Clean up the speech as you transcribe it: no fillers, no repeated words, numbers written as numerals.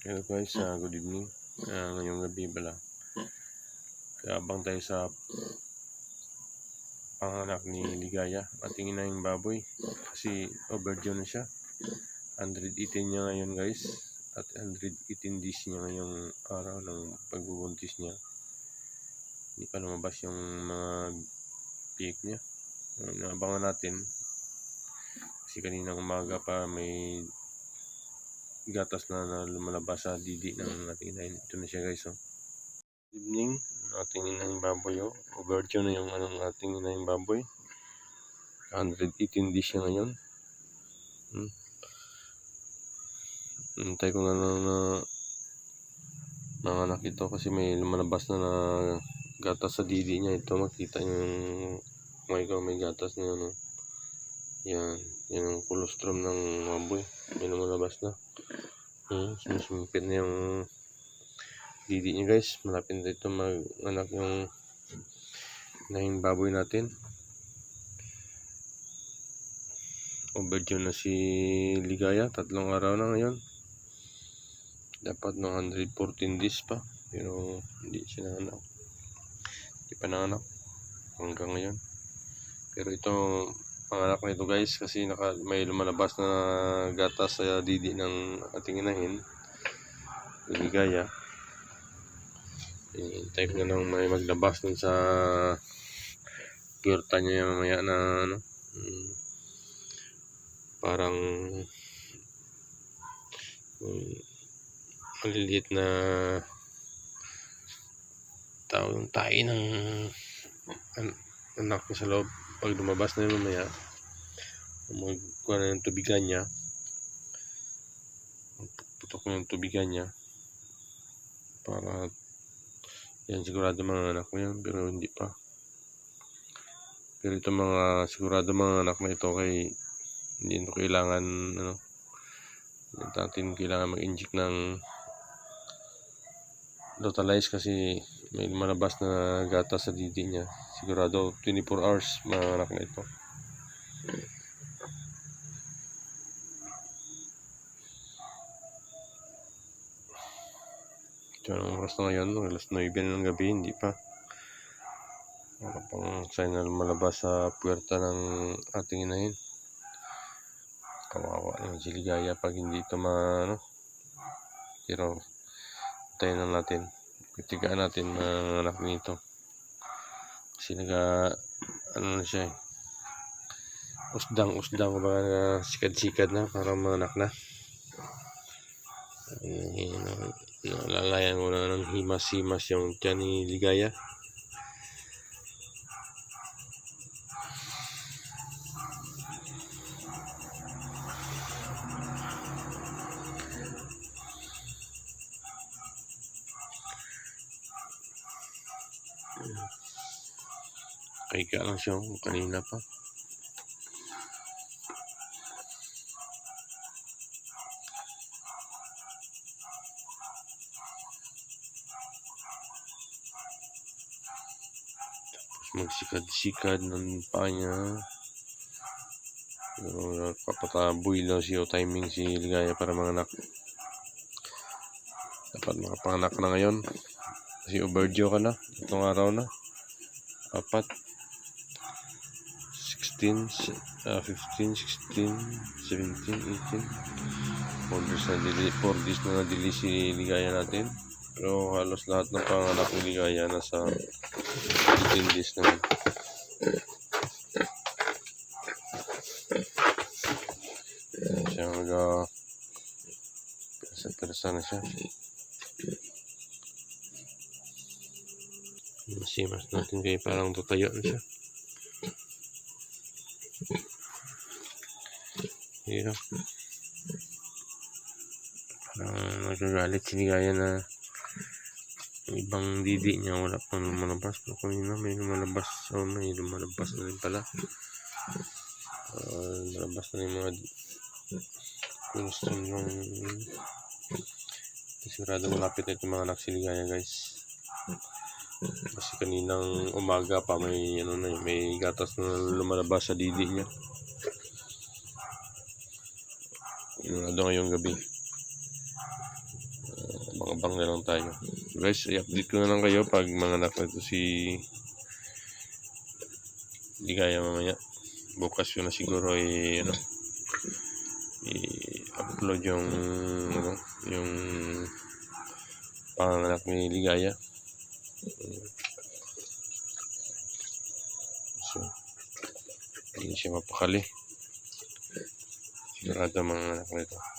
Hello guys, good evening. Ngayong gabi pala. Abang tayo sa panganak ni Ligaya, ating inahing baboy. Kasi overdue na siya. 118 niya ngayon guys. At 118 days niya ngayong araw ng pagbubuntis niya. Hindi pa lumabas yung mga peak niya. Naabangan natin. Kasi kaninang umaga pa may gatas na lumalabas sa didi ng ating inahin. Ito na siya guys. Evening, ating inahing baboy. Overdue na yung ating inahing baboy. 118 days siya ngayon. Hintay ko na nanganak ito kasi may lumalabas na gatas sa didi niya. Ito makita nyo yung may gatas na yan. Yan ang colostrum ng baboy. May lumalabas na. Sumimpit na yung didi niya guys. Malapit na ito mag-anak yung inahing baboy natin. Overdue na si Ligaya. 3 araw na ngayon. Dapat no 114 days pa. Pero hindi siya nanganak. Hindi pa nanganak hanggang ngayon. Pero ito panganak na ito guys. Kasi may lumalabas na gatas sa didi ng ating inahin. Ligaya. Hintay ko na lang may maglabas dun sa puwerta niya mamaya na parang maliliit na tawag tayo ng anak niya sa loob. Pag lumabas na yun mamaya, magkuha na yung tubigan niya, putok na yung tubigan niya para yan sigurado mga anak mo yan, pero hindi pa. Pero ito mga sigurado mga anak na ito kay hindi ito kailangan natin kailangan mag-inject ng Lutalize kasi may malabas na gatas sa didi niya. Sigurado 24 hours mga anak na ito. Ito ang oras na ngayon, alas 9 ng gabi, hindi pa. Wala pang sign na malabas sa puwerta ng ating inahin. Kawawa yung si Ligaya pag hindi ito pero tayo na natin. Pagtigaan natin mga anak nito. Kasi siya usdang baka sikad-sikad na para mga anak na. Nalalayan ko na ng himas-himas yung tiyan ni Ligaya. Kaya lang siya kanina pa. Magsikad-sikad ng paa niya. Pero papataboy lang siya timing si Ligaya para manganak. Dapat makapanganak na ngayon. Kasi overdue ka na. Itong araw na. 4, 16, 15, 16, 17, 18. 4 days na na-delay si Ligaya natin. Pero halos lahat ng panganak ni Ligaya nasa 18 days naman. Siya persa na siya. Masimas natin kayo parang tutayo na siya. Hirap. Nagagalit si Ligaya na ibang didi niya wala pang lumalabas. Pero kanina may lumalabas. May lumalabas na rin pala. Lumalabas na rin mga colostrum ng sigurado malapit na ito mga anak si Ligaya guys. Kasi kaninang umaga pa may may gatas na lumalabas sa didi niya. Sigurado ngayong gabi abang na lang tayo. Guys, i-update ko na lang kayo pag manganak na ito si Ligaya mamaya. Bukas ko na siguro i-upload yung yung panganak ni Ligaya. So, hindi siya mapakali. Sigurado mga anak nito.